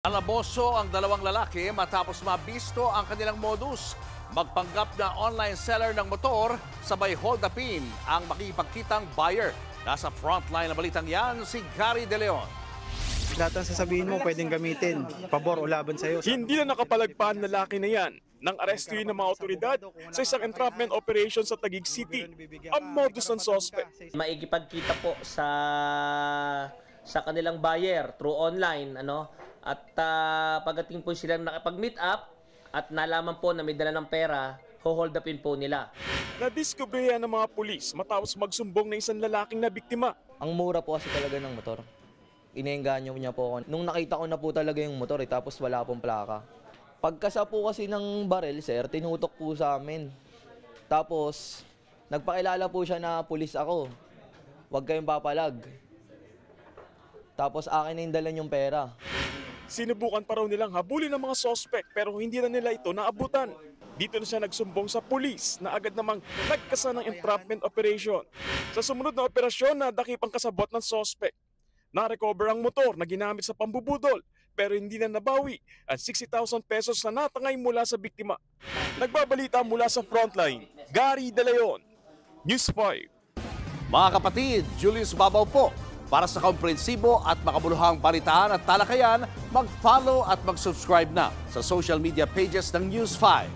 Alaboso ang dalawang lalaki matapos mabisto ang kanilang modus. Magpanggap na online seller ng motor, sabay hold upin ang makipagkitang buyer. Nasa frontline na balitang yan, si Gary De Leon. Lahat ng sasabihin mo pwedeng gamitin, pabor o laban sa'yo. Hindi na nakapalagpaan lalaki na yan nang arestuhin ng mga otoridad sa isang entrapment operation sa Taguig City. Ang modus ng suspect. Maikipagkita po sa kanilang buyer through online, at pagdating po sila nakapag-meet up at nalaman po na may dala ng pera, hold upin po nila. Nadiskubrehan ng mga pulis matapos magsumbong ng isang lalaking na biktima. Ang mura po kasi talaga ng motor. Iniengganyo niya po ako. Nung nakita ko na po talaga yung motor, tapos wala pong plaka. Pagkasa po kasi ng barel, sir, tinutok po sa amin. Tapos, nagpakilala po siya na pulis ako. Huwag kayong papalag. Tapos akin na yung dala yung pera. Sinubukan pa raw nilang habulin ng mga suspect pero hindi na nila ito naabutan. Dito na siya nagsumbong sa pulis na agad namang nagkasa ng entrapment operation. Sa sumunod na operasyon, nadakip ang kasabot ng suspect. Na-recover ang motor na ginamit sa pambubudol pero hindi na nabawi ang 60,000 pesos na natangay mula sa biktima. Nagbabalita mula sa frontline, Gary De Leon, News 5. Mga kapatid, Julius Babaw po. Para sa komprehensibo at makabuluhang balitaan at talakayan, mag-follow at mag-subscribe na sa social media pages ng News 5.